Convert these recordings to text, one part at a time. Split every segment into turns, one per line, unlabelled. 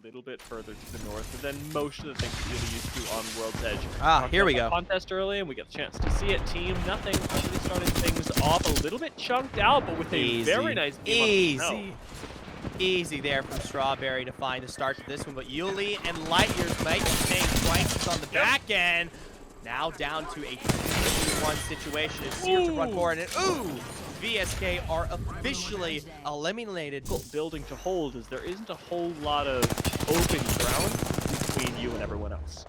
little bit further to the north than most of the things that you're used to on World's Edge.
Ah, here we go.
Contest early, and we get a chance to see it. Team Nothing really starting things off a little bit chunked out, but with a very nice game on the snow.
Easy there from Strawberry to find a start to this one, but Yuli and Lightyears might be staying twice on the back end. Now down to a 2-1 situation as Seer to run forward, and VSK are officially eliminated.
Building to hold as there isn't a whole lot of open ground between you and everyone else.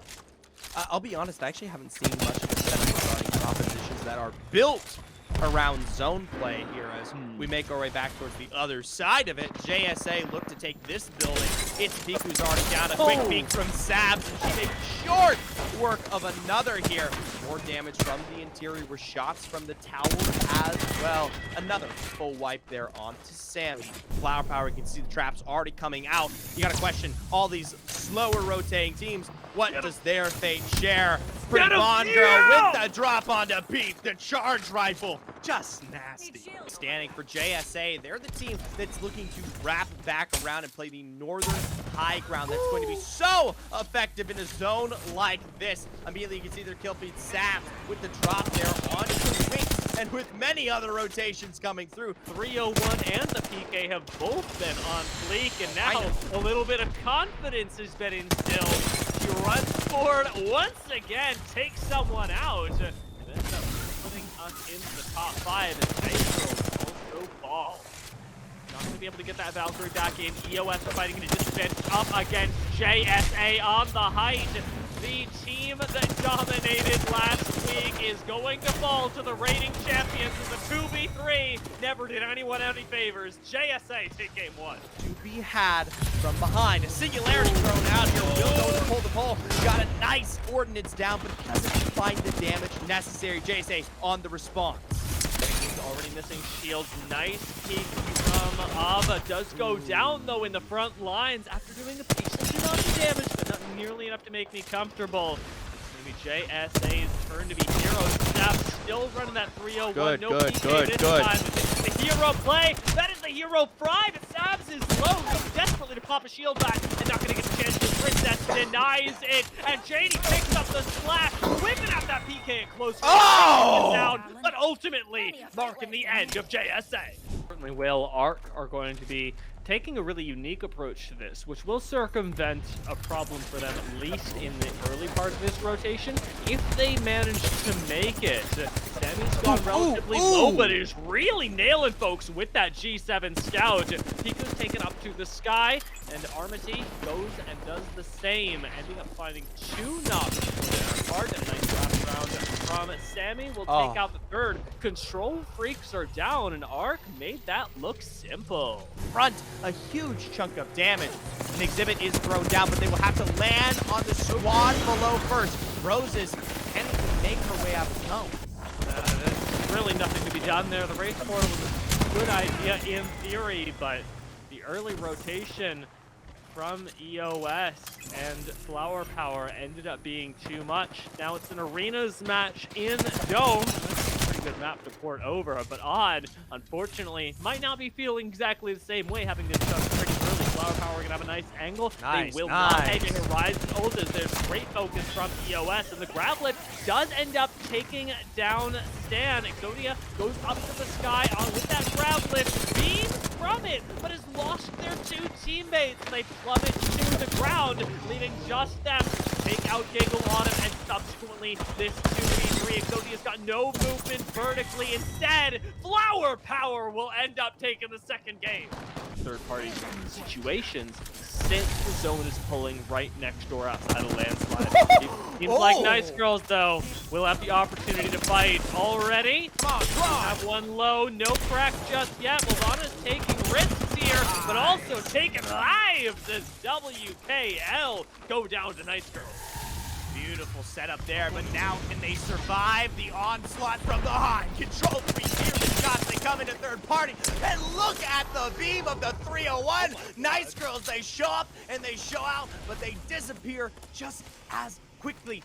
I'll be honest, I actually haven't seen much of a setup regarding propositions that are built around zone play here as we make our way back towards the other side of it. JSA look to take this building. It's Piku's already down. A quick peek from Sabs, and she made short work of another here. More damage from the interior with shots from the tower as well. Another full wipe there onto Sammy. Flower Power, you can see the traps already coming out. You got to question all these slower rotating teams. What does their fate share? Pretty Bond Girl with the drop onto Peep, the charge rifle. Just nasty. Standing for JSA, they're the team that's looking to wrap back around and play the northern high ground. That's going to be so effective in a zone like this. Immediately, you can see their kill feed Sam with the drop there onto the wings, and with many other rotations coming through.
301 and the PK have both been on fleek, and now a little bit of confidence has been instilled. He runs forward once again, takes someone out, and ends up putting us into the top 5, and Nitro also fall. Not going to be able to get that Valkyrie back in. EOS are fighting in a disadvantage up against JSA on the height. The team that dominated last week is going to fall to the reigning champions in the 2v3. Never did anyone any favors. JSA take game 1.
To be had from behind. A singularity thrown out here. Will go to pull the pole. Got a nice ordnance down, but doesn't find the damage necessary. JSA on the response.
He's already missing shields. Nice peek from Ava. Does go down, though, in the front lines after doing a decent amount of damage, but not nearly enough to make me comfortable. It's going to be JSA's turn to be heroes. Snap still running that 301.
Good,
no
good,
PK
good,
this
good.
time. The hero play. That is the hero fry, but Sabs is low. Looking desperately to pop a shield back and not going to get a chance to. Princess denies it, and JD picks up the splash, whipping out that PK at close range. Down, but ultimately marking the end of JSA. Certainly Whale Arc are going to be taking a really unique approach to this, which will circumvent a problem for them, at least in the early part of this rotation, if they manage to make it. Sammy's gone relatively low, but is really nailing folks with that G7 Scout. Piku's taken up to the sky, and Armity goes and does the same, ending up finding 2 knocks for their part, and a nice wraparound from Sammy will take out the third. Control freaks are down, and Arc made that look simple.
Front, a huge chunk of damage. An exhibit is thrown down, but they will have to land on the squad below first. Roses can make her way out of the zone.
There's really nothing to be done there. The race portal was a good idea in theory, but the early rotation from EOS and Flower Power ended up being too much. Now it's an arenas match in Dome. That's a pretty good map to port over, but Odd, unfortunately, might not be feeling exactly the same way, having this done pretty early. Flower Power gonna have a nice angle. They will not take a Horizon ult as there's great focus from EOS, and the grab lift does end up taking down Stan. Exodia goes up to the sky on with that grab lift, beams from it, but has lost their 2 teammates. They plummet to the ground, leaving just them take out Giggle on him, and subsequently this 2v3. Exodia's got no movement vertically. Instead, Flower Power will end up taking the second game. Third-party situations, since the zone is pulling right next door outside of Landslide. Seems like Nice Girls, though, will have the opportunity to fight already. Have one low, no crack just yet. Movana's taking risks here, but also taking lives as WKL go down to Nice Girls.
Beautiful setup there, but now can they survive the onslaught from behind? Control to be here with shots. They come into third party, and look at the beam of the 301. Nice Girls, they show up and they show out, but they disappear just as quickly.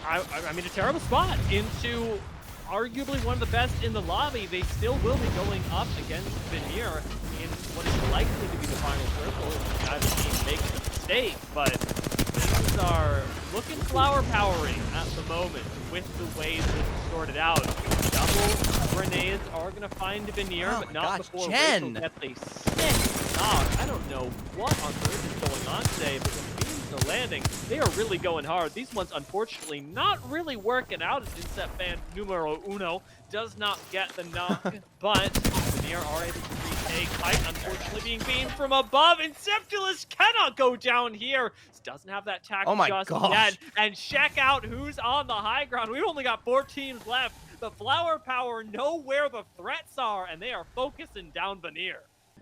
I mean, a terrible spot into arguably one of the best in the lobby. They still will be going up against Veneer in what is likely to be the final circle. If neither team makes it. take, but things are looking flower powering at the moment with the way this is sorted out. Double grenades are going to find Veneer,
Oh
but
my
not
gosh,
before
Jen.
Rachel gets a sick knock. I don't know what on earth is going on today, but when beams are landing, they are really going hard. These ones, unfortunately, not really working out. As Inset fan numero uno does not get the knock, but Veneer are able to retake. Height, unfortunately, being beamed from above. Inceptulus cannot go down here. Doesn't have that tack
Oh my
just
gosh.
yet. And check out who's on the high ground. We've only got 4 teams left. The Flower Power know where the threats are, and they are focusing down Veneer.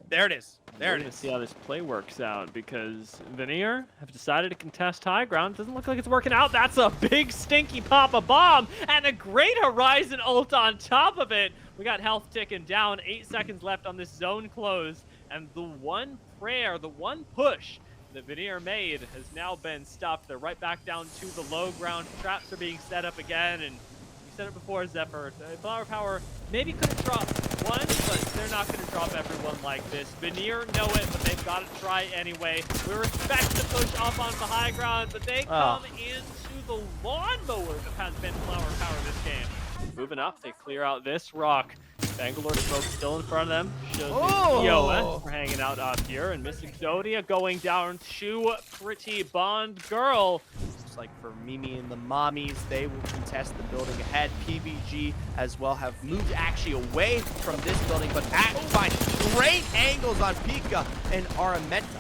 There it is. There
We're
it
gonna
is.
see how this play works out because Veneer have decided to contest high ground. Doesn't look like it's working out. That's a big stinky Papa Bomb and a great Horizon ult on top of it. We got health ticking down. 8 seconds left on this zone close, and the one prayer, the one push that Veneer made has now been stopped. They're right back down to the low ground. Traps are being set up again, and you said it before, Zephyr. Flower Power maybe could have dropped one, but they're not going to drop everyone like this. Veneer know it, but they've got to try anyway. We respect the push up on the high ground, but they come into the lawnmower that has been Flower Power this game. Moving up, they clear out this rock. Bangalore smoke still in front of them. Shows the EOS for hanging out up here, and Miss Exodia going down to Pretty Bond Girl.
Looks like for Mimi and the Mommies, they will contest the building ahead. PBG as well have moved actually away from this building, but find great angles on Pika and Araminta.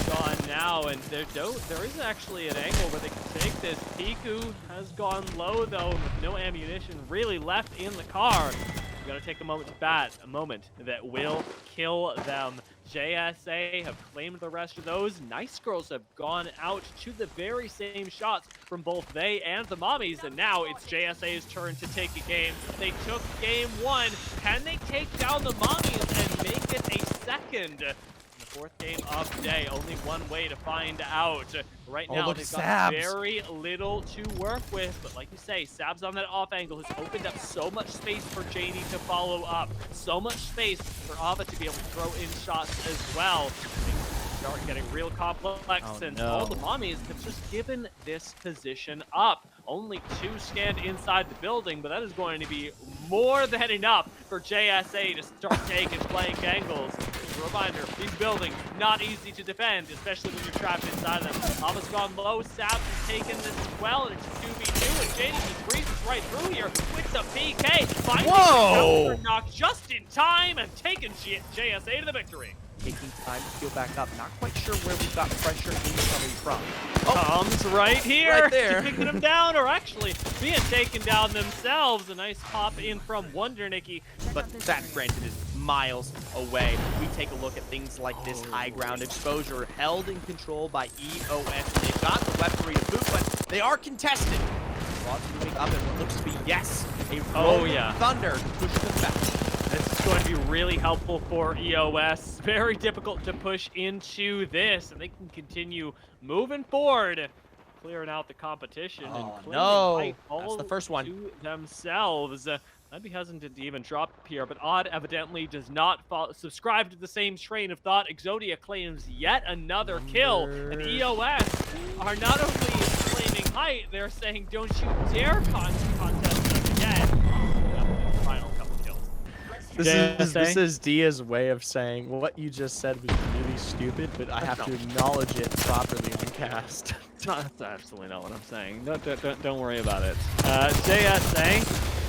Gone now, and there is actually an angle where they can take this. Piku has gone low though, with no ammunition really left in the car. We gotta take a moment to bat, a moment that will kill them. JSA have claimed the rest of those. Nice Girls have gone out to the very same shots from both they and the Mommies, and now it's JSA's turn to take a game. They took game 1. Can they take down the Mommies and make it a second? Fourth game of the day, only one way to find out. Right now, they've got very little to work with, but like you say, Sabs on that off angle has opened up so much space for Janie to follow up, so much space for Ava to be able to throw in shots as well. Things start getting real complex, and all the Mommies have just given this position up. Only 2 scanned inside the building, but that is going to be more than enough for JSA to start taking flank angles. As a reminder, these buildings, not easy to defend, especially when you're trapped inside of them. Ava's gone low, Sabs has taken this as well, and it's 2v2, and Janie just breezes right through here with the PK. Finding the counter knock just in time and taking JSA to the victory.
Taking time to heal back up. Not quite sure where we've got pressure incoming from.
Comes right here,
right there.
taking them down, or actually being taken down themselves. A nice pop in from Wonder Nikki.
But that, granted, is miles away. We take a look at things like this high ground exposure held in control by EOS. They've got the weaponry to boot, but they are contested. Squad's moving up, and what looks to be, a rolling thunder to push them back.
This is going to be really helpful for EOS. Very difficult to push into this, and they can continue moving forward, clearing out the competition and claiming
that's the first one
to themselves. I'd be hesitant to even drop here, but Odd evidently does not subscribe to the same train of thought. Exodia claims yet another kill, and EOS are not only claiming height, they're saying don't you dare contest us again. Final couple kills.
This is Dia's way of saying what you just said was really stupid, but I have to acknowledge it properly on cast.
That's absolutely not what I'm saying. Don't worry about it. JSA,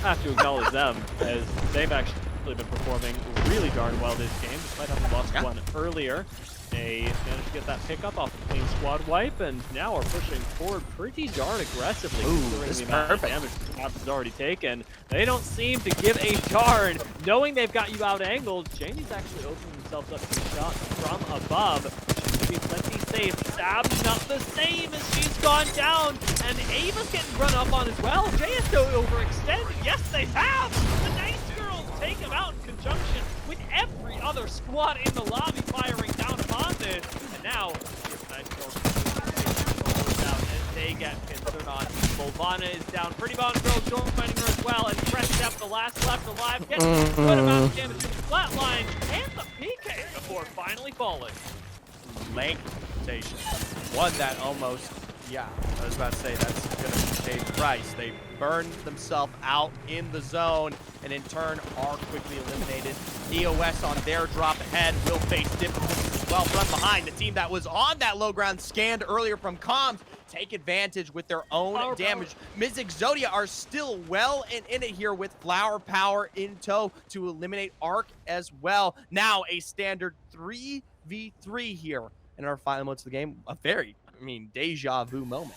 I have to acknowledge them, as they've actually been performing really darn well this game, despite having lost one earlier. They managed to get that pickup off a clean squad wipe, and now are pushing forward pretty darn aggressively.
This is
the amount of damage the Caps has already taken. They don't seem to give a darn. Knowing they've got you out-angled, Janie's actually opening themselves up to shots from above. Should be plenty safe. Sab's not the same as she's gone down, and Ava's getting run up on as well. JSO overextended. Yes, they have. The Nice Girls take him out in conjunction with every other squad in the lobby firing down upon this. And now, Nice Girls down as they get pincered on. Volvana is down. Pretty Bond Girl joining her as well. And Prestep, the last left alive, gets a good amount of damage to the flatline and the PK before finally falling.
Lane rotation. One that almost, yeah, I was about to say that's going to pay the price. They burn themselves out in the zone and in turn are quickly eliminated. EOS on their drop ahead will face difficulties as well from behind. The team that was on that low ground scanned earlier from comms take advantage with their own damage. Miz Exodia are still well and in it here with Flower Power in tow to eliminate Arc as well. Now a standard 3v3 here in our final moments of the game. A very, deja vu moment.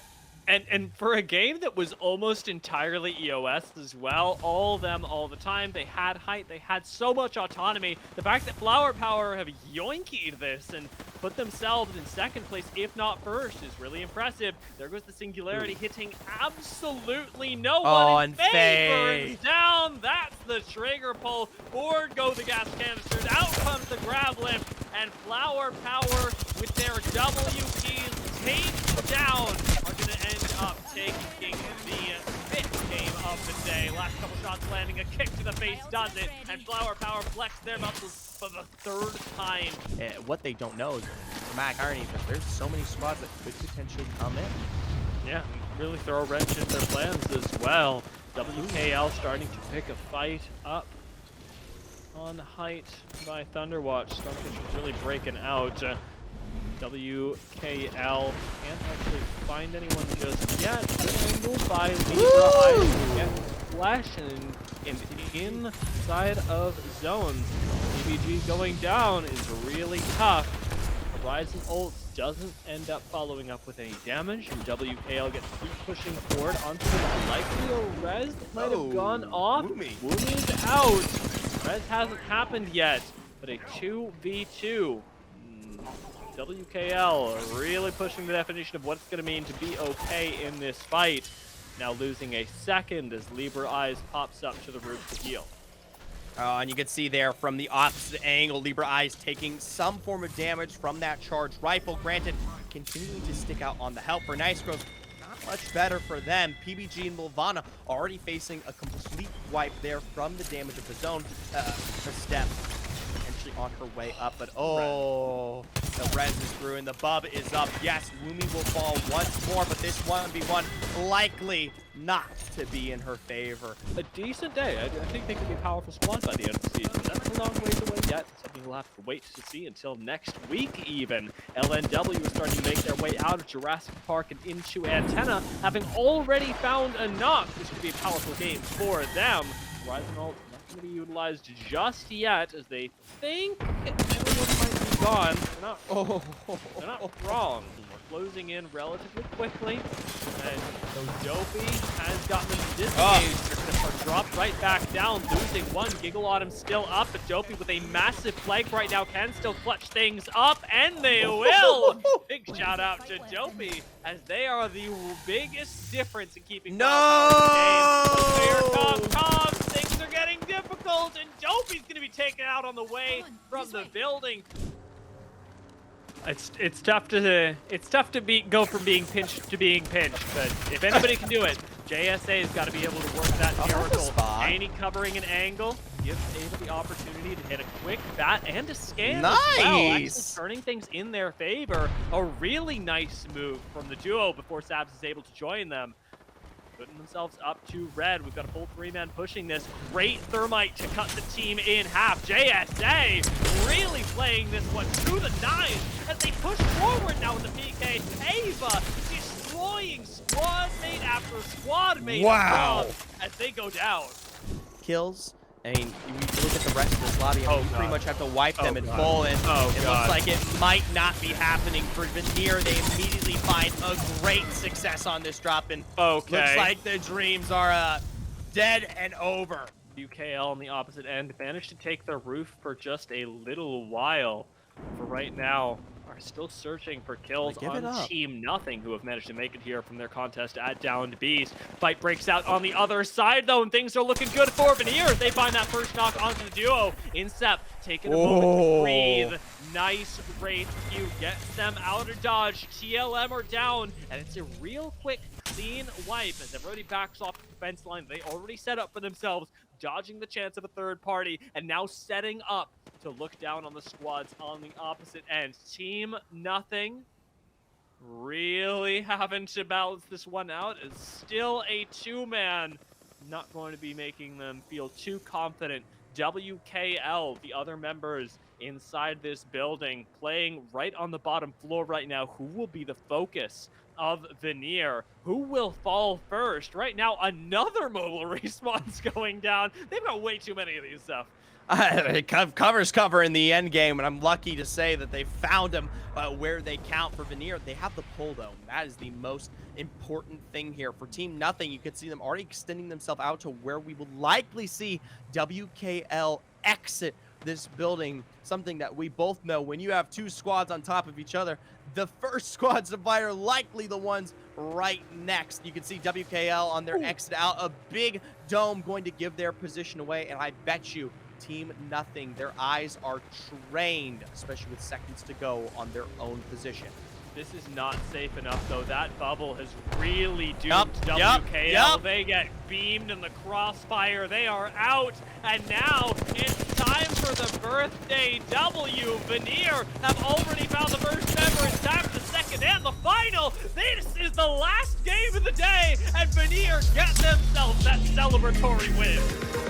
And for a game that was almost entirely EOS as well, all of them all the time, they had height, they had so much autonomy. The fact that Flower Power have yoinkied this and put themselves in second place, if not first, is really impressive. There goes the Singularity hitting absolutely no one in favor. And down, that's the trigger pull. Forward go the gas canisters, out comes the grab lift, and Flower Power with their WPs take down are going to end up taking the 5th game of the day. Last couple shots landing, a kick to the face does it, and Flower Power flex their muscles for the 3rd time.
What they don't know is, Mac irony, that there's so many squads that could potentially come in.
Yeah, really throw a wrench in their plans as well. WKL starting to pick a fight up on height by Thunderwatch. Starfish is really breaking out. WKL can't actually find anyone just yet. Good angle by Libra. Get flash and inside of zones. PBG going down is really tough. Horizon ult doesn't end up following up with any damage, and WKL gets pushing forward onto the likely a res that might have gone off. Woomy's out. Res hasn't happened yet, but a 2v2. WKL really pushing the definition of what it's going to mean to be okay in this fight. Now losing a second as Libra Eyes pops up to the roof to heal.
And you can see there from the opposite angle, Libra Eyes taking some form of damage from that charged rifle. Granted, continuing to stick out on the help for Nice Grove. Not much better for them. PBG and Lilvana already facing a complete wipe there from the damage of the zone. The step potentially on her way up, but the res is through and the bub is up. Yes, Woomy will fall once more, but this 1v1 likely not to be in her favor.
A decent day. I think they could be powerful squads by the end of the season. That's a long ways away yet. Something we'll have to wait to see until next week even. LNW is starting to make their way out of Jurassic Park and into Antenna, having already found a knock. This could be a powerful game for them. Horizon ult not going to be utilized just yet, as they think everyone might be gone. They're not wrong. We're closing in relatively quickly, and Dopey has gotten them disengaged. Dropped right back down, losing one. Gigglebottom still up, but Dopey with a massive flank right now can still clutch things up, and they will! Big shout out to Dopey, as they are the biggest difference in keeping Power in the game. Here comes things are getting difficult, and Dopey's going to be taken out on the way from the building. It's tough to go from being pinched to being pinched, but if anybody can do it, JSA has got to be able to work that miracle. Any covering an angle gives Ava the opportunity to hit a quick bat and a scan as well, actually turning things in their favor. A really nice move from the duo before Sabs is able to join them. Putting themselves up to red. We've got a full 3-man pushing this. Great Thermite to cut the team in half. JSA really playing this one to the 9 as they push forward now with the PK. Ava destroying squad mate after squad mate.
Wow.
As they go down.
Kills. I mean, you look at the rest of this lobby, and you pretty much have to wipe them in full, and it looks like it might not be happening for Veneer. They immediately find a great success on this drop, and looks like the dreams are dead and over.
UKL on the opposite end managed to take their roof for just a little while. For right now, are still searching for kills on Team Nothing, who have managed to make it here from their contest at Downed Beast. Fight breaks out on the other side, though, and things are looking good for Veneer. They find that first knock onto the duo. Incep taking a moment to breathe. Nice Wraith Q gets them out of dodge. TLM are down, and it's a real quick, clean wipe as everybody backs off the defense line they already set up for themselves, dodging the chance of a third party, and now setting up to look down on the squads on the opposite end. Team Nothing really having to balance this one out. It's still a 2-man. Not going to be making them feel too confident. WKL, the other members inside this building, playing right on the bottom floor right now. Who will be the focus of Veneer? Who will fall first? Right now, another mobile respawn's going down. They've got way too many of these stuff.
Covers cover in the end game, and I'm lucky to say that they found him where they count for Veneer. They have the pull, though. That is the most important thing here. For Team Nothing, you can see them already extending themselves out to where we will likely see WKL exit this building. Something that we both know, when you have two squads on top of each other, the first squads to fire likely the ones right next. You can see WKL on their exit out. A big dome going to give their position away, and I bet you Team Nothing, their eyes are trained, especially with seconds to go on their own position.
This is not safe enough, though. That bubble has really doomed WKL. They get beamed in the crossfire. They are out, and now it's time for the birthday W. Veneer have already found the first member. It's time for the second and the final. This is the last game of the day, and Veneer get themselves that celebratory win.